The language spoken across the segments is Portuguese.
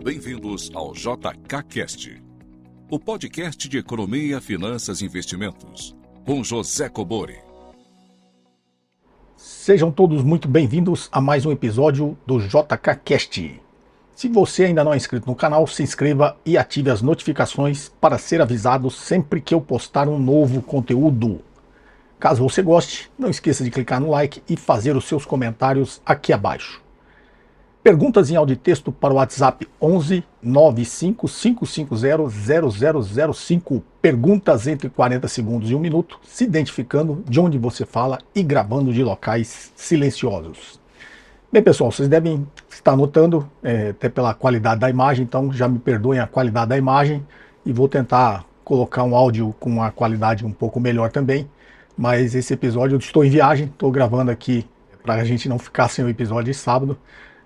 Bem-vindos ao JKCast, o podcast de economia, finanças e investimentos, com José Cobori. Sejam todos muito bem-vindos a mais um episódio do JKCast. Se você ainda não é inscrito no canal, se inscreva e ative as notificações para ser avisado sempre que eu postar um novo conteúdo. Caso você goste, não esqueça de clicar no like e fazer os seus comentários aqui abaixo. Perguntas em áudio e texto para o WhatsApp 11 95550 0005. Perguntas entre 40 segundos e 1 minuto, se identificando de onde você fala e gravando de locais silenciosos. Bem, pessoal, vocês devem estar notando, até pela qualidade da imagem, então já me perdoem a qualidade da imagem e vou tentar colocar um áudio com uma qualidade um pouco melhor também. Mas esse episódio eu estou em viagem, estou gravando aqui para a gente não ficar sem o episódio de sábado,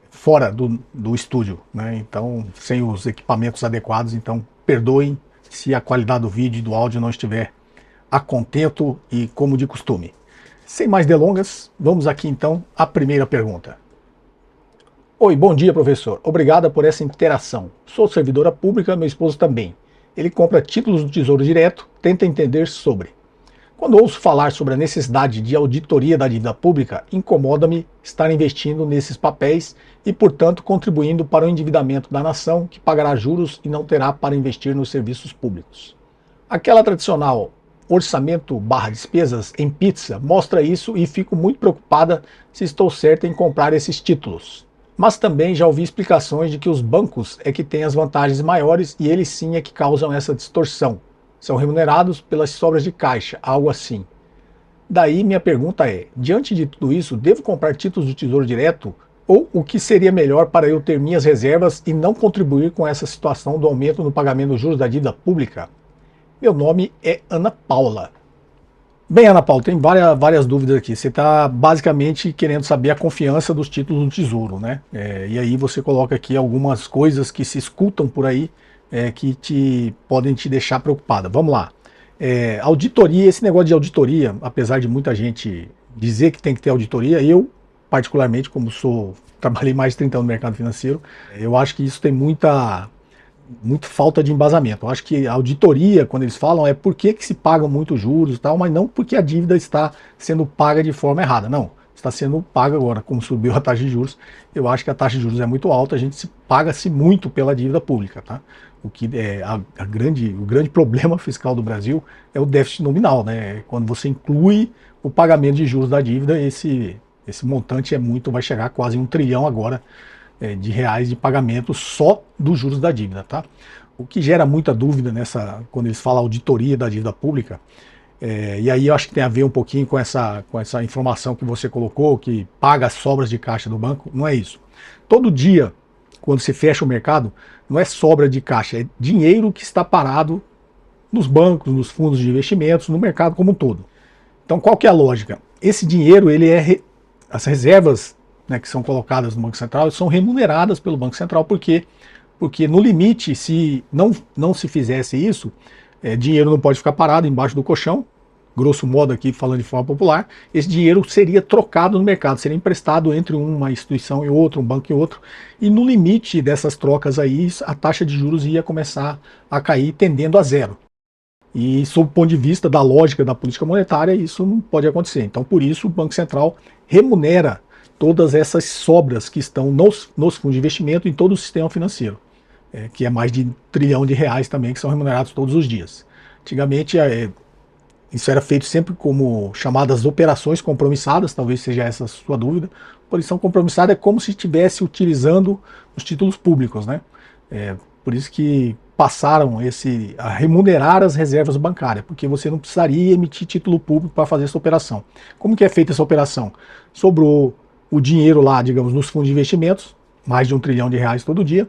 fora do estúdio, né? Então, sem os equipamentos adequados, então perdoem se a qualidade do vídeo e do áudio não estiver a contento e como de costume. Sem mais delongas, vamos aqui então à primeira pergunta. Oi, bom dia, professor. Obrigada por essa interação. Sou servidora pública, meu esposo também. Ele compra títulos do Tesouro Direto, tenta entender sobre. Quando ouço falar sobre a necessidade de auditoria da dívida pública, incomoda-me estar investindo nesses papéis e, portanto, contribuindo para o endividamento da nação, que pagará juros e não terá para investir nos serviços públicos. Aquela tradicional orçamento/despesas em pizza mostra isso e fico muito preocupada se estou certa em comprar esses títulos. Mas também já ouvi explicações de que os bancos é que têm as vantagens maiores e eles sim é que causam essa distorção. São remunerados pelas sobras de caixa, algo assim. Daí minha pergunta é, diante de tudo isso, devo comprar títulos do Tesouro Direto? Ou o que seria melhor para eu ter minhas reservas e não contribuir com essa situação do aumento no pagamento dos juros da dívida pública? Meu nome é Ana Paula. Bem, Ana Paula, tem várias dúvidas aqui. Você está basicamente querendo saber a confiança dos títulos do Tesouro, né? E aí você coloca aqui algumas coisas que se escutam por aí, que podem te deixar preocupada. Vamos lá. Auditoria, esse negócio de auditoria, apesar de muita gente dizer que tem que ter auditoria, eu, particularmente, como trabalhei mais de 30 anos no mercado financeiro, eu acho que isso tem muita falta de embasamento. Eu acho que a auditoria, quando eles falam, é por que se pagam muitos juros e tal, mas não porque a dívida está sendo paga de forma errada, não. Está sendo paga agora, como subiu a taxa de juros. Eu acho que a taxa de juros é muito alta, a gente paga-se muito pela dívida pública, tá? O que é o grande problema fiscal do Brasil é o déficit nominal, né? Quando você inclui o pagamento de juros da dívida, esse montante vai chegar a quase 1 trilhão agora de reais de pagamento só dos juros da dívida, tá? O que gera muita dúvida quando eles falam auditoria da dívida pública. E aí eu acho que tem a ver um pouquinho com essa informação que você colocou, que paga as sobras de caixa do banco. Não é isso. Todo dia, quando você fecha o mercado, não é sobra de caixa, é dinheiro que está parado nos bancos, nos fundos de investimentos, no mercado como um todo. Então qual que é a lógica? Esse dinheiro, as reservas, né, que são colocadas no Banco Central, são remuneradas pelo Banco Central, porque no limite, se não se fizesse isso, dinheiro não pode ficar parado embaixo do colchão, grosso modo aqui falando de forma popular, esse dinheiro seria trocado no mercado, seria emprestado entre uma instituição e outra, um banco e outro, e no limite dessas trocas aí, a taxa de juros ia começar a cair, tendendo a zero. E sob o ponto de vista da lógica da política monetária, isso não pode acontecer. Então, por isso, o Banco Central remunera todas essas sobras que estão nos fundos de investimento em todo o sistema financeiro, que é mais de 1 trilhão de reais também, que são remunerados todos os dias. Antigamente, isso era feito sempre como chamadas operações compromissadas, talvez seja essa a sua dúvida. Posição compromissada é como se estivesse utilizando os títulos públicos, né? Por isso que passaram a remunerar as reservas bancárias, porque você não precisaria emitir título público para fazer essa operação. Como que é feita essa operação? Sobrou o dinheiro lá, digamos, nos fundos de investimentos, mais de 1 trilhão de reais todo dia.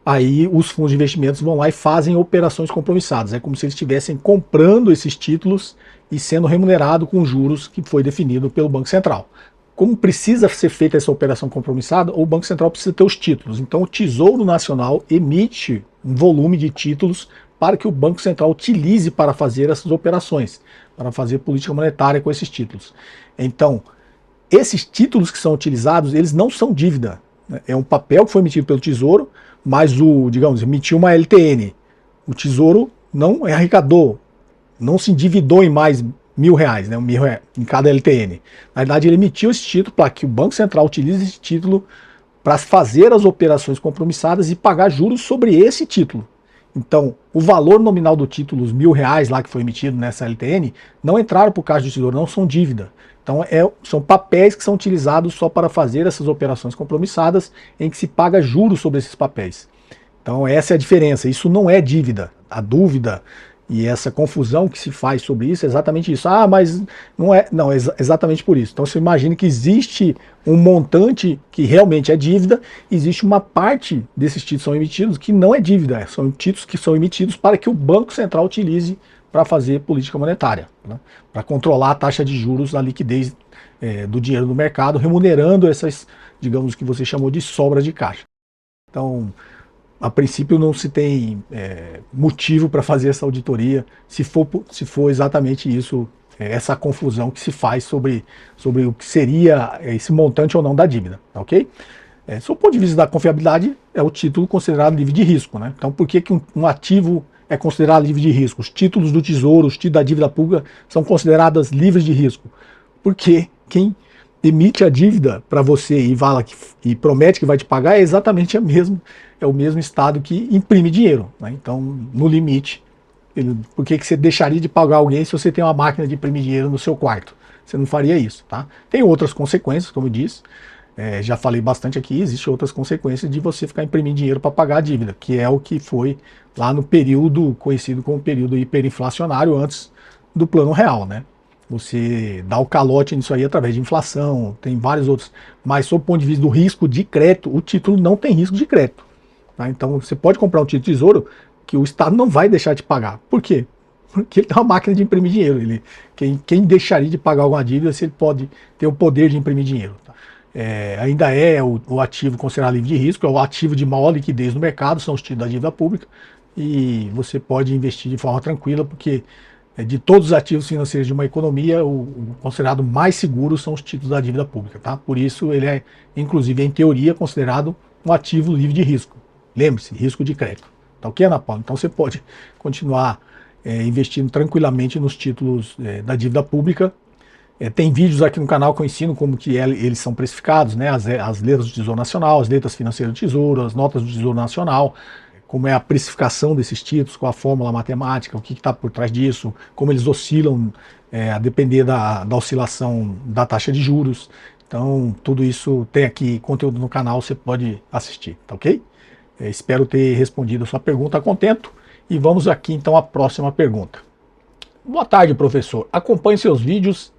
Aí os fundos de investimentos vão lá e fazem operações compromissadas. É como se eles estivessem comprando esses títulos e sendo remunerado com juros que foi definido pelo Banco Central. Como precisa ser feita essa operação compromissada, o Banco Central precisa ter os títulos. Então o Tesouro Nacional emite um volume de títulos para que o Banco Central utilize para fazer essas operações, para fazer política monetária com esses títulos. Então, esses títulos que são utilizados, eles não são dívida. né? É um papel que foi emitido pelo Tesouro, mas digamos, emitiu uma LTN. O Tesouro não arrecadou, não se endividou em mais R$ 1.000, né, R$ 1.000 em cada LTN. Na verdade, ele emitiu esse título para que o Banco Central utilize esse título para fazer as operações compromissadas e pagar juros sobre esse título. Então, o valor nominal do título, os R$ 1.000 lá que foi emitido nessa LTN, não entraram para o Caixa do Tesouro, não são dívida. Então, são papéis que são utilizados só para fazer essas operações compromissadas, em que se paga juros sobre esses papéis. Então, essa é a diferença. Isso não é dívida. A dúvida e essa confusão que se faz sobre isso é exatamente isso. Ah, mas não é. Não, é exatamente por isso. Então, você imagina que existe um montante que realmente é dívida, existe uma parte desses títulos que são emitidos que não é dívida, são títulos que são emitidos para que o Banco Central utilize para fazer política monetária, né? Para controlar a taxa de juros, a liquidez do dinheiro no mercado, remunerando essas, digamos, que você chamou de sobra de caixa. Então, a princípio não se tem motivo para fazer essa auditoria, se for exatamente isso, essa confusão que se faz sobre o que seria esse montante ou não da dívida, tá ok? Sob o ponto de vista da confiabilidade, é o título considerado livre de risco, né? Então, por que um ativo é considerado livre de risco? Os títulos do Tesouro, os títulos da dívida pública são considerados livres de risco, porque quem emite a dívida para você e promete que vai te pagar é exatamente o mesmo estado que imprime dinheiro, né? Então, no limite, por que você deixaria de pagar alguém se você tem uma máquina de imprimir dinheiro no seu quarto? Você não faria isso, tá? Tem outras consequências, como eu disse, já falei bastante aqui, existem outras consequências de você ficar imprimindo dinheiro para pagar a dívida, que é o que foi lá no período conhecido como período hiperinflacionário antes do Plano Real, né? Você dá o calote nisso aí através de inflação, tem vários outros. Mas, sob o ponto de vista do risco de crédito, o título não tem risco de crédito, tá? Então, você pode comprar um título de Tesouro que o Estado não vai deixar de pagar. Por quê? Porque ele tem uma máquina de imprimir dinheiro. Quem deixaria de pagar alguma dívida se ele pode ter o poder de imprimir dinheiro? Tá? Ainda é o ativo considerado livre de risco, é o ativo de maior liquidez no mercado, são os títulos da dívida pública, e você pode investir de forma tranquila, porque de todos os ativos financeiros de uma economia, o considerado mais seguro são os títulos da dívida pública. Tá? Por isso ele é, inclusive, em teoria, considerado um ativo livre de risco. Lembre-se, risco de crédito. Tá ok, Ana Paula? Então você pode continuar investindo tranquilamente nos títulos da dívida pública. Tem vídeos aqui no canal que eu ensino como que eles são precificados, né? As letras do Tesouro Nacional, as letras financeiras do Tesouro, as notas do Tesouro Nacional, como é a precificação desses títulos, qual a fórmula matemática, o que está por trás disso, como eles oscilam a depender da oscilação da taxa de juros. Então, tudo isso tem aqui conteúdo no canal, você pode assistir, tá ok? Espero ter respondido a sua pergunta a contento. E vamos aqui então à próxima pergunta. Boa tarde, professor. Acompanho seus vídeos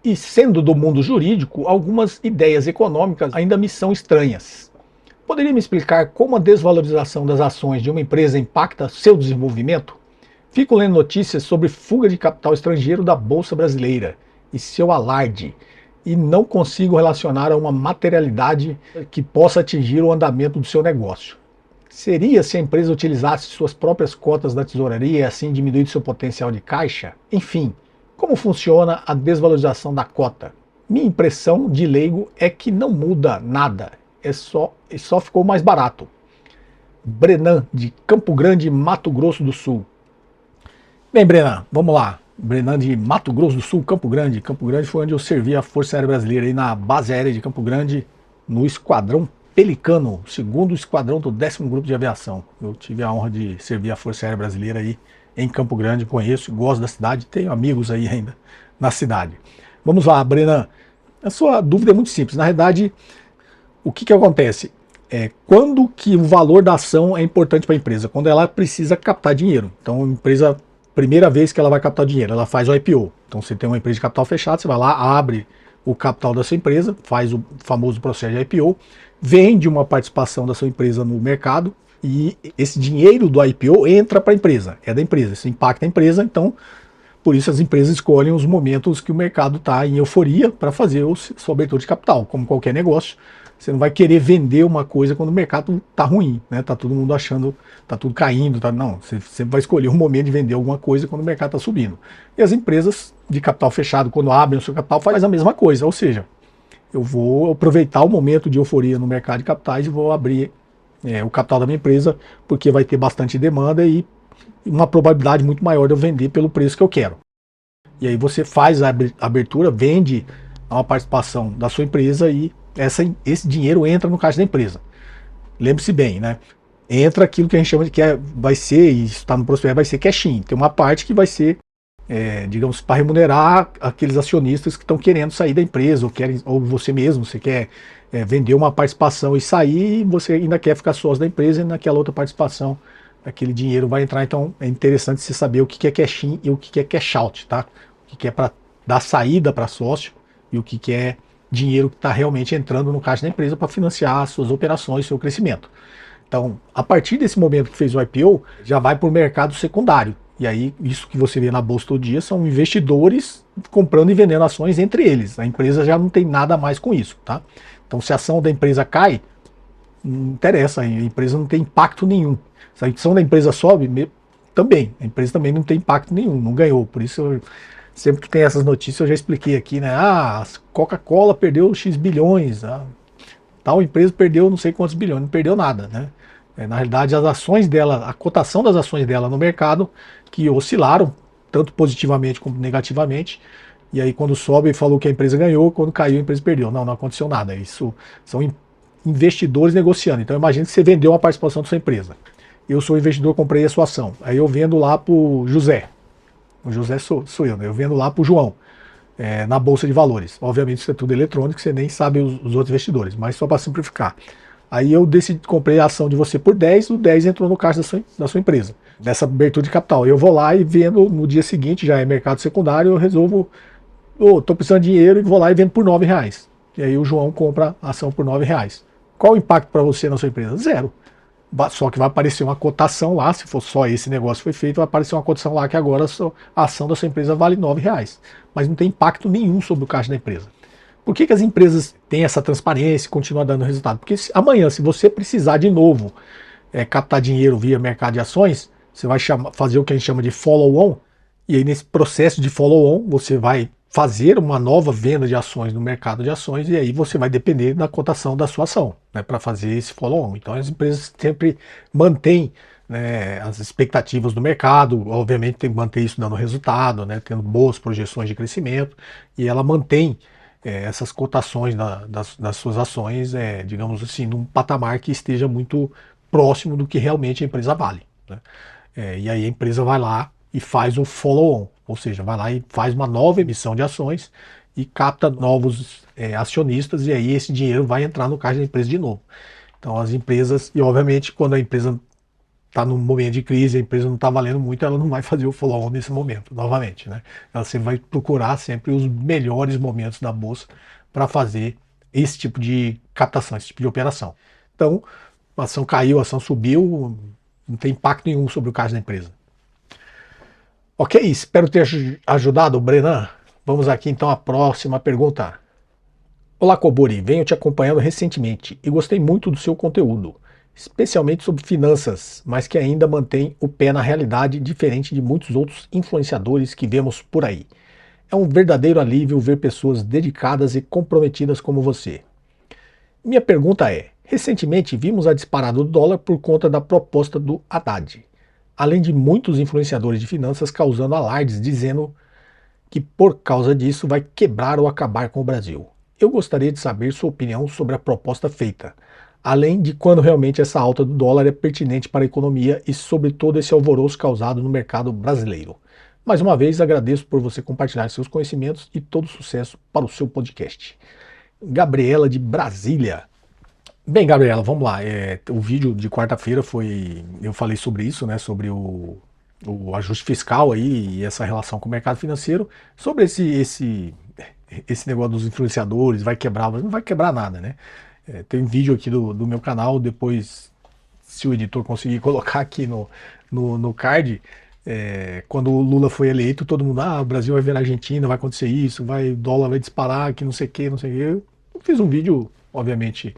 e, sendo do mundo jurídico, algumas ideias econômicas ainda me são estranhas. Poderia me explicar como a desvalorização das ações de uma empresa impacta seu desenvolvimento? Fico lendo notícias sobre fuga de capital estrangeiro da Bolsa Brasileira e seu alarde, e não consigo relacionar a uma materialidade que possa atingir o andamento do seu negócio. Seria se a empresa utilizasse suas próprias cotas da tesouraria e assim diminuir seu potencial de caixa? Enfim, como funciona a desvalorização da cota? Minha impressão de leigo é que não muda nada, só ficou mais barato. Brenan, de Campo Grande, Mato Grosso do Sul. Bem, Brenan, vamos lá. Brenan de Mato Grosso do Sul, Campo Grande. Campo Grande foi onde eu servi a Força Aérea Brasileira, aí na base aérea de Campo Grande, no Esquadrão Pelicano, segundo esquadrão do 10º Grupo de Aviação. Eu tive a honra de servir a Força Aérea Brasileira aí em Campo Grande, conheço e gosto da cidade, tenho amigos aí ainda na cidade. Vamos lá, Brenan. A sua dúvida é muito simples. Na realidade, o que acontece? Quando que o valor da ação é importante para a empresa? Quando ela precisa captar dinheiro. Então, a empresa, primeira vez que ela vai captar dinheiro, ela faz o IPO. Então, você tem uma empresa de capital fechado, você vai lá, abre o capital da sua empresa, faz o famoso processo de IPO, vende uma participação da sua empresa no mercado e esse dinheiro do IPO entra para a empresa, é da empresa, isso impacta a empresa, então por isso as empresas escolhem os momentos que o mercado está em euforia para fazer a sua abertura de capital, como qualquer negócio. Você não vai querer vender uma coisa quando o mercado está ruim, né? Tá todo mundo achando, tá tudo caindo, não, você sempre vai escolher um momento de vender alguma coisa quando o mercado está subindo. E as empresas de capital fechado, quando abrem o seu capital, faz a mesma coisa, ou seja, eu vou aproveitar o momento de euforia no mercado de capitais e vou abrir o capital da minha empresa, porque vai ter bastante demanda e uma probabilidade muito maior de eu vender pelo preço que eu quero. E aí você faz a abertura, vende uma participação da sua empresa e esse dinheiro entra no caixa da empresa. Lembre-se bem, né? Entra aquilo que a gente chama de vai ser, e isso está no prospecto, vai ser cash-in. Tem uma parte que vai ser, digamos, para remunerar aqueles acionistas que estão querendo sair da empresa, ou você mesmo, você quer vender uma participação e sair, e você ainda quer ficar sócio da empresa, e naquela outra participação aquele dinheiro vai entrar. Então é interessante você saber o que é cash-in e o que é cash-out, tá? O que é para dar saída para sócio e o que é dinheiro que está realmente entrando no caixa da empresa para financiar as suas operações, seu crescimento. Então, a partir desse momento que fez o IPO, já vai para o mercado secundário. E aí, isso que você vê na bolsa todo dia são investidores comprando e vendendo ações entre eles. A empresa já não tem nada mais com isso, tá? Então, se a ação da empresa cai, não interessa, a empresa não tem impacto nenhum. Se a ação da empresa sobe, também, a empresa também não tem impacto nenhum, não ganhou. Por isso, sempre que tem essas notícias, eu já expliquei aqui, né? Ah, a Coca-Cola perdeu X bilhões, tal empresa perdeu não sei quantos bilhões, não perdeu nada, né? Na realidade, as ações dela, a cotação das ações dela no mercado, que oscilaram, tanto positivamente como negativamente, e aí quando sobe falou que a empresa ganhou, quando caiu a empresa perdeu. Não aconteceu nada, isso são investidores negociando. Então imagine que você vendeu uma participação da sua empresa. Eu sou investidor, comprei a sua ação, aí eu vendo lá para o José. O José sou eu, né? Eu vendo lá para o João, na Bolsa de Valores. Obviamente isso é tudo eletrônico, você nem sabe os outros investidores, mas só para simplificar. Aí eu decidi, comprei a ação de você por 10, o 10 entrou no caixa da sua empresa, dessa abertura de capital. Eu vou lá e vendo no dia seguinte, já é mercado secundário, eu resolvo, estou precisando de dinheiro e vou lá e vendo por R$9. E aí o João compra a ação por R$9. Qual o impacto para você na sua empresa? Zero. Só que vai aparecer uma cotação lá, se for só esse negócio foi feito, vai aparecer uma cotação lá que agora a ação da sua empresa vale R$9. Mas não tem impacto nenhum sobre o caixa da empresa. Por que as empresas têm essa transparência e continuam dando resultado? Porque amanhã, se você precisar de novo captar dinheiro via mercado de ações, você vai fazer o que a gente chama de follow-on, e aí nesse processo de follow-on, você vai fazer uma nova venda de ações no mercado de ações, e aí você vai depender da cotação da sua ação, né, para fazer esse follow-on. Então as empresas sempre mantêm, né, as expectativas do mercado, obviamente tem que manter isso dando resultado, né, tendo boas projeções de crescimento, e ela mantém essas cotações das suas ações, digamos assim, num patamar que esteja muito próximo do que realmente a empresa vale, né? E aí a empresa vai lá e faz um follow-on, ou seja, vai lá e faz uma nova emissão de ações e capta novos acionistas, e aí esse dinheiro vai entrar no caixa da empresa de novo. Então as empresas, e obviamente quando a empresa está num momento de crise, a empresa não está valendo muito, ela não vai fazer o follow-on nesse momento, novamente, né? Ela sempre vai procurar sempre os melhores momentos da bolsa para fazer esse tipo de captação, esse tipo de operação. Então, a ação caiu, a ação subiu, não tem impacto nenhum sobre o caixa da empresa. Ok, espero ter ajudado, Brenan. Vamos aqui então à próxima pergunta. Olá, Kobori, venho te acompanhando recentemente e gostei muito do seu conteúdo, especialmente sobre finanças, mas que ainda mantém o pé na realidade, diferente de muitos outros influenciadores que vemos por aí. É um verdadeiro alívio ver pessoas dedicadas e comprometidas como você. Minha pergunta é, recentemente vimos a disparada do dólar por conta da proposta do Haddad, além de muitos influenciadores de finanças causando alardes dizendo que por causa disso vai quebrar ou acabar com o Brasil. Eu gostaria de saber sua opinião sobre a proposta feita, além de quando realmente essa alta do dólar é pertinente para a economia e sobre todo esse alvoroço causado no mercado brasileiro. Mais uma vez, agradeço por você compartilhar seus conhecimentos e todo sucesso para o seu podcast. Gabriela de Brasília. Bem, Gabriela, vamos lá. O vídeo de quarta-feira eu falei sobre isso, né? Sobre o ajuste fiscal aí e essa relação com o mercado financeiro, sobre esse negócio dos influenciadores, vai quebrar, mas não vai quebrar nada, né? Tem um vídeo aqui do meu canal, depois, se o editor conseguir colocar aqui no card, quando o Lula foi eleito, todo mundo, o Brasil vai virar Argentina, vai acontecer isso, o dólar vai disparar, que não sei o que, não sei o que. Eu fiz um vídeo, obviamente,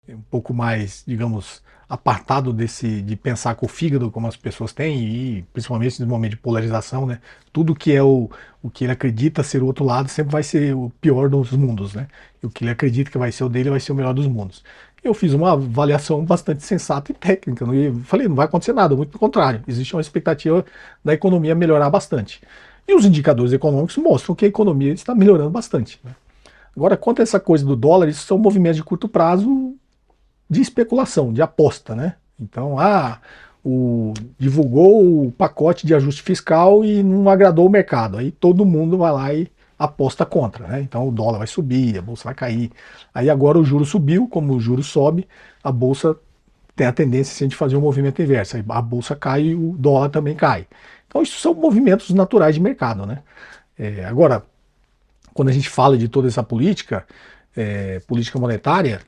um pouco mais, digamos, apartado desse de pensar com o fígado como as pessoas têm e principalmente no momento de polarização, né? Tudo que é o que ele acredita ser o outro lado sempre vai ser o pior dos mundos, né? E o que ele acredita que vai ser o dele vai ser o melhor dos mundos. Eu fiz uma avaliação bastante sensata e técnica, não, e falei, não vai acontecer nada, muito pelo contrário, existe uma expectativa da economia melhorar bastante. E os indicadores econômicos mostram que a economia está melhorando bastante, né? Agora, quanto a essa coisa do dólar, isso são movimentos de curto prazo de especulação, de aposta, né? Então, divulgou o pacote de ajuste fiscal e não agradou o mercado. Aí todo mundo vai lá e aposta contra, né? Então o dólar vai subir, a bolsa vai cair. Aí agora o juro subiu, como o juro sobe, a bolsa tem a tendência de fazer um movimento inverso. Aí a bolsa cai e o dólar também cai. Então isso são movimentos naturais de mercado, né? Agora, quando a gente fala de toda essa política, política monetária,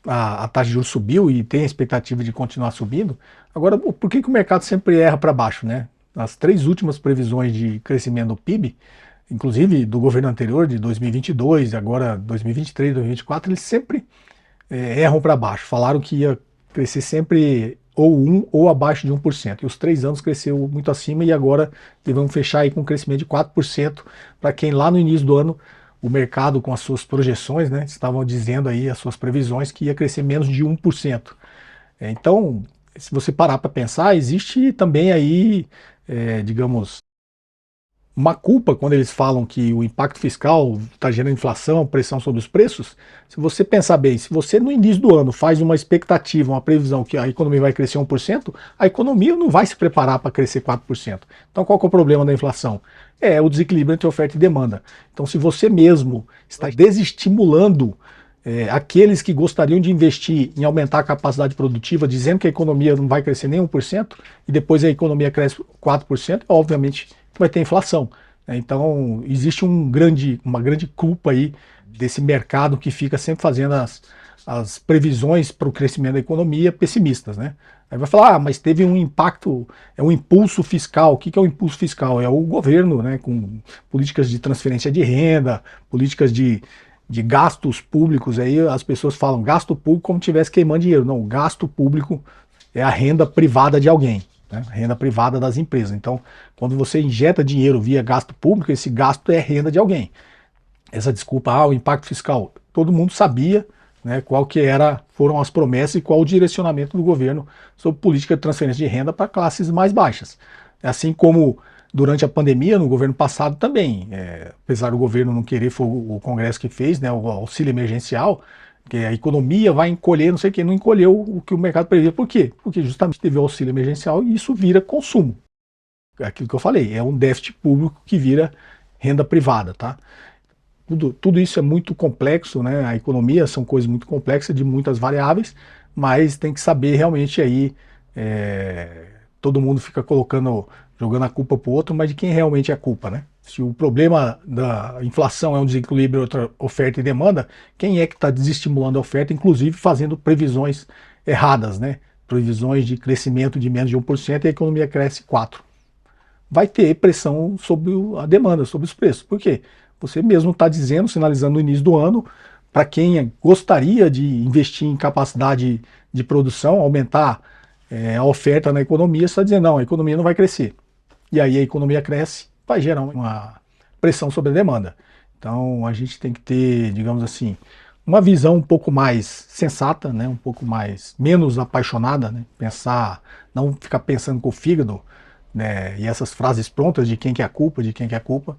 a taxa de juros subiu e tem a expectativa de continuar subindo. Agora, por que o mercado sempre erra para baixo, né? As três últimas previsões de crescimento do PIB, inclusive do governo anterior, de 2022, agora 2023, 2024, eles sempre erram para baixo. Falaram que ia crescer sempre ou 1 ou abaixo de 1%. E os 3 anos cresceu muito acima e agora vamos fechar aí com um crescimento de 4% para quem lá no início do ano o mercado com as suas projeções, né, estavam dizendo aí as suas previsões que ia crescer menos de 1%. Então, se você parar para pensar, existe também aí, digamos, uma culpa quando eles falam que o impacto fiscal está gerando inflação, pressão sobre os preços. Se você pensar bem, se você no início do ano faz uma expectativa, uma previsão que a economia vai crescer 1%, a economia não vai se preparar para crescer 4%. Então qual que é o problema da inflação? É o desequilíbrio entre oferta e demanda. Então se você mesmo está desestimulando aqueles que gostariam de investir em aumentar a capacidade produtiva, dizendo que a economia não vai crescer nem 1%, e depois a economia cresce 4%, obviamente vai ter inflação. Então, existe uma grande culpa aí desse mercado que fica sempre fazendo as previsões para o crescimento da economia pessimistas, né? Aí vai falar, mas teve um impacto, é um impulso fiscal. O que é o impulso fiscal? É o governo, né, com políticas de transferência de renda, políticas de gastos públicos. Aí as pessoas falam gasto público como se estivesse queimando dinheiro. Não, o gasto público é a renda privada de alguém, né? Renda privada das empresas. Então, quando você injeta dinheiro via gasto público, esse gasto é renda de alguém. Essa desculpa, o impacto fiscal, todo mundo sabia, né, qual que foram as promessas e qual o direcionamento do governo sobre política de transferência de renda para classes mais baixas. Assim como durante a pandemia, no governo passado também, apesar do governo não querer, foi o Congresso que fez, né, o auxílio emergencial, que a economia vai encolher, não sei o que, não encolheu o que o mercado previa. Por quê? Porque justamente teve o auxílio emergencial e isso vira consumo. É aquilo que eu falei, é um déficit público que vira renda privada, tá? Tudo isso é muito complexo, né? A economia são coisas muito complexas, de muitas variáveis, mas tem que saber realmente aí. Todo mundo fica jogando a culpa para o outro, mas de quem realmente é a culpa, né? Se o problema da inflação é um desequilíbrio entre oferta e demanda, quem é que está desestimulando a oferta, inclusive fazendo previsões erradas, né? Previsões de crescimento de menos de 1% e a economia cresce 4%. Vai ter pressão sobre a demanda, sobre os preços. Por quê? Você mesmo está dizendo, sinalizando no início do ano, para quem gostaria de investir em capacidade de produção, aumentar a oferta na economia, você está dizendo, não, a economia não vai crescer. E aí a economia cresce, vai gerar uma pressão sobre a demanda. Então a gente tem que ter, digamos assim, uma visão um pouco mais sensata, né? Um pouco mais menos apaixonada, né? Pensar, não ficar pensando com o fígado, né? E essas frases prontas de quem que é a culpa, de quem que é a culpa,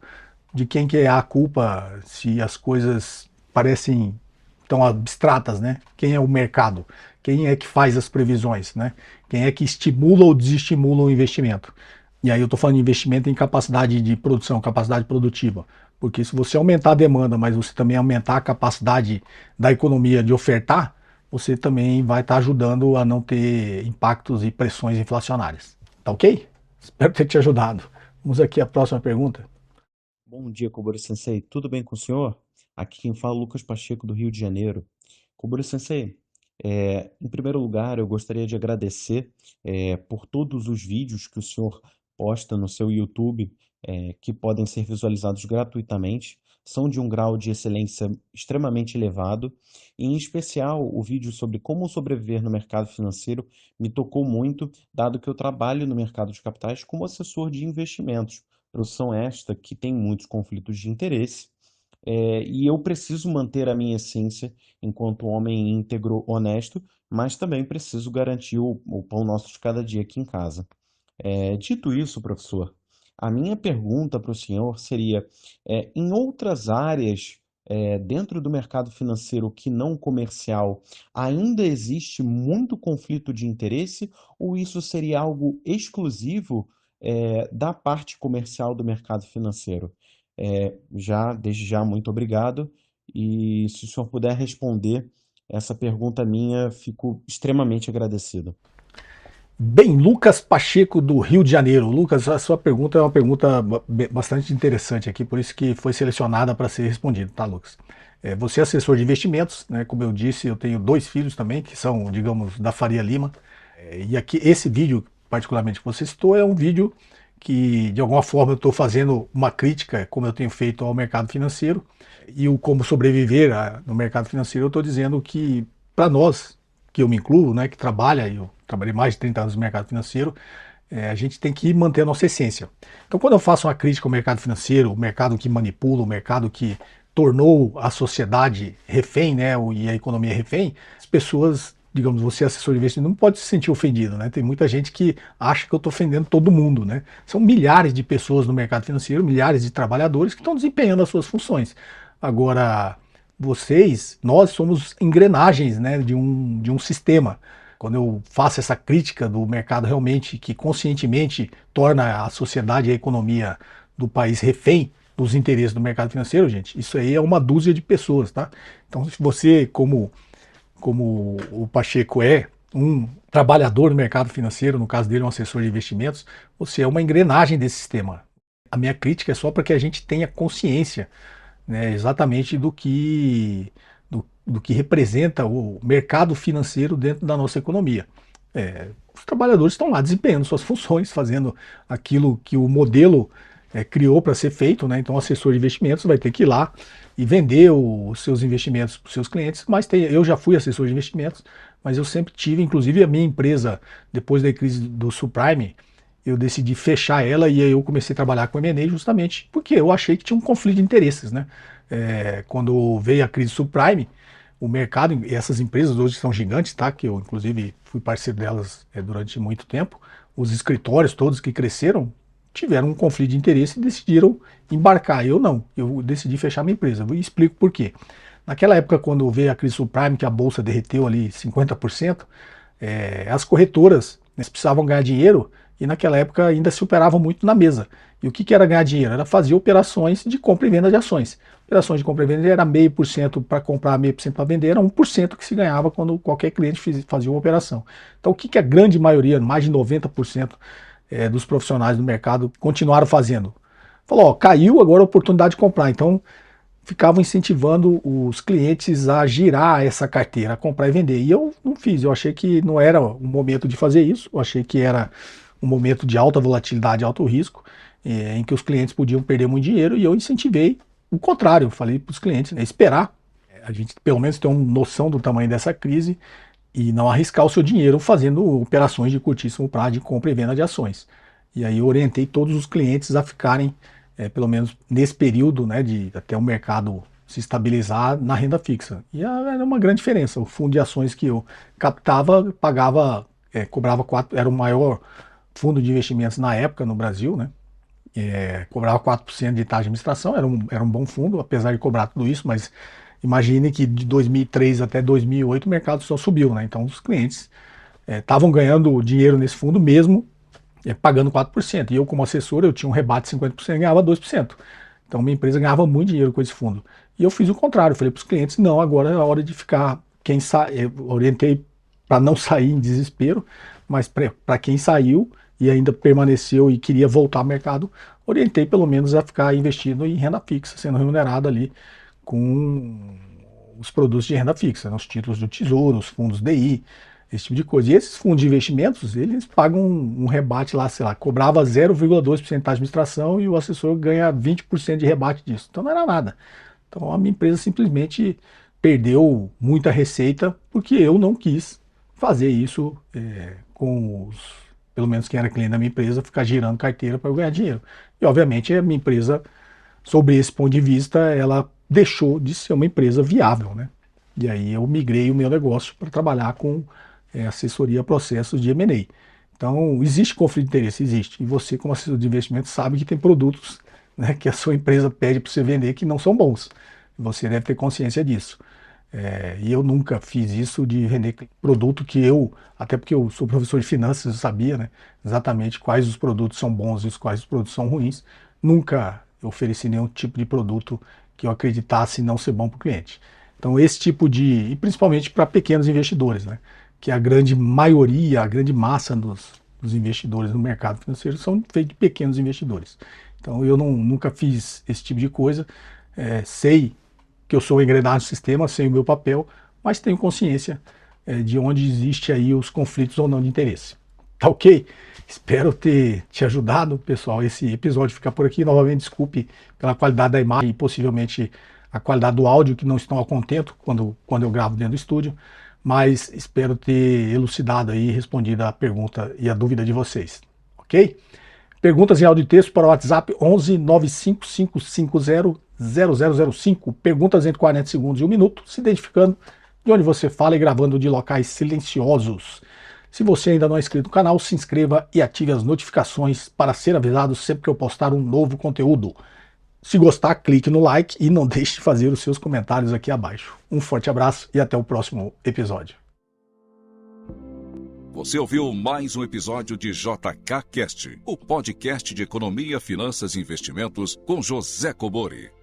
de quem que é a culpa se as coisas parecem tão abstratas, né? Quem é o mercado? Quem é que faz as previsões, né? Quem é que estimula ou desestimula o investimento? E aí eu estou falando de investimento em capacidade de produção, capacidade produtiva. Porque se você aumentar a demanda, mas você também aumentar a capacidade da economia de ofertar, você também vai estar ajudando a não ter impactos e pressões inflacionárias. Tá ok? Espero ter te ajudado. Vamos aqui à próxima pergunta. Bom dia, Kobori-sensei. Tudo bem com o senhor? Aqui quem fala é o Lucas Pacheco, do Rio de Janeiro. Kobori-sensei, em primeiro lugar, eu gostaria de agradecer por todos os vídeos que o senhor posta no seu YouTube, que podem ser visualizados gratuitamente. são de um grau de excelência extremamente elevado. E, em especial, o vídeo sobre como sobreviver no mercado financeiro me tocou muito, dado que eu trabalho no mercado de capitais como assessor de investimentos. Profissão esta que tem muitos conflitos de interesse, e eu preciso manter a minha essência enquanto homem íntegro, honesto, mas também preciso garantir o pão nosso de cada dia aqui em casa. Dito isso, professor, a minha pergunta para o senhor seria: em outras áreas, dentro do mercado financeiro que não comercial, ainda existe muito conflito de interesse, ou isso seria algo exclusivo, da parte comercial do mercado financeiro? Desde já, muito obrigado. E se o senhor puder responder essa pergunta minha, fico extremamente agradecido. Bem, Lucas Pacheco, do Rio de Janeiro. Lucas, a sua pergunta é uma pergunta bastante interessante aqui, por isso que foi selecionada para ser respondida, tá, Lucas? Você é assessor de investimentos, né? Como eu disse, eu tenho 2 filhos também, que são, digamos, da Faria Lima. E aqui, esse vídeo, particularmente, que você citou, é um vídeo que, de alguma forma, eu estou fazendo uma crítica, como eu tenho feito ao mercado financeiro, e o como sobreviver no mercado financeiro. Eu estou dizendo que, para nós, que eu me incluo, né, que trabalha, eu trabalhei mais de 30 anos no mercado financeiro, a gente tem que manter a nossa essência. Então, quando eu faço uma crítica ao mercado financeiro, o mercado que manipula, o mercado que tornou a sociedade refém, né, e a economia refém, as pessoas, digamos, você assessor de investimento, não pode se sentir ofendido, né? Tem muita gente que acha que eu estou ofendendo todo mundo, né? São milhares de pessoas no mercado financeiro, milhares de trabalhadores que estão desempenhando as suas funções. Agora, nós somos engrenagens, né, de um sistema. Quando eu faço essa crítica do mercado realmente que conscientemente torna a sociedade e a economia do país refém dos interesses do mercado financeiro, gente, isso aí é uma dúzia de pessoas, tá? Então, se você, como o Pacheco é um trabalhador no mercado financeiro, no caso dele um assessor de investimentos, você é uma engrenagem desse sistema. A minha crítica é só para que a gente tenha consciência, né, exatamente do que representa o mercado financeiro dentro da nossa economia. Os trabalhadores estão lá desempenhando suas funções, fazendo aquilo que o modelo criou para ser feito, né? Então o assessor de investimentos vai ter que ir lá e vender os seus investimentos para os seus clientes, mas eu já fui assessor de investimentos, mas eu sempre tive, inclusive a minha empresa, depois da crise do subprime, eu decidi fechar ela e aí eu comecei a trabalhar com M&A justamente porque eu achei que tinha um conflito de interesses, né? Quando veio a crise subprime, o mercado, e essas empresas hoje são gigantes, tá? Que eu inclusive fui parceiro delas durante muito tempo, os escritórios todos que cresceram tiveram um conflito de interesse e decidiram embarcar. Eu não, eu decidi fechar minha empresa. Eu explico por quê. Naquela época, quando veio a crise subprime, que a bolsa derreteu ali 50%, as corretoras, né, precisavam ganhar dinheiro e naquela época ainda se operava muito na mesa. E o que era ganhar dinheiro? Era fazer operações de compra e venda de ações. Operações de compra e venda era 0,5% para comprar, 0,5% para vender, era 1% que se ganhava quando qualquer cliente fazia uma operação. Então o que a grande maioria, mais de 90% dos profissionais do mercado continuaram fazendo? Falou, ó, caiu, agora a oportunidade de comprar. Então ficavam incentivando os clientes a girar essa carteira, a comprar e vender. E eu não fiz, eu achei que não era o momento de fazer isso, eu achei que era um momento de alta volatilidade, alto risco, em que os clientes podiam perder muito dinheiro, e eu incentivei o contrário, eu falei para os clientes, né, esperar, a gente pelo menos ter uma noção do tamanho dessa crise e não arriscar o seu dinheiro fazendo operações de curtíssimo prazo de compra e venda de ações. E aí eu orientei todos os clientes a ficarem, pelo menos nesse período, né, de até o mercado se estabilizar na renda fixa. E era uma grande diferença. O fundo de ações que eu captava, pagava, cobrava 4, era o maior fundo de investimentos na época no Brasil, né? Cobrava 4% de taxa de administração, era um bom fundo, apesar de cobrar tudo isso, mas imagine que de 2003 até 2008 o mercado só subiu, né? Então os clientes estavam ganhando dinheiro nesse fundo mesmo, pagando 4%. E eu, como assessor, eu tinha um rebate de 50% e ganhava 2%. Então minha empresa ganhava muito dinheiro com esse fundo. E eu fiz o contrário, eu falei para os clientes, não, agora é a hora de ficar, eu orientei para não sair em desespero, mas para quem saiu e ainda permaneceu e queria voltar ao mercado, orientei pelo menos a ficar investindo em renda fixa, sendo remunerado ali com os produtos de renda fixa, né, os títulos do Tesouro, os fundos DI, esse tipo de coisa. E esses fundos de investimentos, eles pagam um rebate lá, sei lá, cobrava 0,2% de administração e o assessor ganha 20% de rebate disso. Então não era nada. Então a minha empresa simplesmente perdeu muita receita porque eu não quis fazer isso com os, pelo menos quem era cliente da minha empresa, ficar girando carteira para eu ganhar dinheiro. E obviamente a minha empresa, sobre esse ponto de vista, ela deixou de ser uma empresa viável, né? E aí eu migrei o meu negócio para trabalhar com assessoria a processos de M&A. Então, existe conflito de interesse? Existe. E você, como assessor de investimento, sabe que tem produtos, né, que a sua empresa pede para você vender que não são bons. Você deve ter consciência disso. E eu nunca fiz isso de vender produto que até porque eu sou professor de finanças, eu sabia, né, exatamente quais os produtos são bons e quais os produtos são ruins. Nunca ofereci nenhum tipo de produto que eu acreditasse não ser bom para o cliente. Então esse tipo e principalmente para pequenos investidores, né, que a grande maioria, a grande massa dos investidores no mercado financeiro são feitos de pequenos investidores. Então eu nunca fiz esse tipo de coisa, sei que eu sou engrenagem do sistema, sei o meu papel, mas tenho consciência de onde existe aí os conflitos ou não de interesse. Tá ok? Espero ter te ajudado, pessoal. Esse episódio fica por aqui. Novamente, desculpe pela qualidade da imagem e possivelmente a qualidade do áudio, que não estão a contento quando eu gravo dentro do estúdio, mas espero ter elucidado aí, respondido a pergunta e a dúvida de vocês, ok? Perguntas em áudio e texto para o WhatsApp 11 95550 0005. Perguntas entre 40 segundos e 1 minuto, se identificando de onde você fala e gravando de locais silenciosos. Se você ainda não é inscrito no canal, se inscreva e ative as notificações para ser avisado sempre que eu postar um novo conteúdo. Se gostar, clique no like e não deixe de fazer os seus comentários aqui abaixo. Um forte abraço e até o próximo episódio. Você ouviu mais um episódio de JK Cast, o podcast de economia, finanças e investimentos com José Cobori.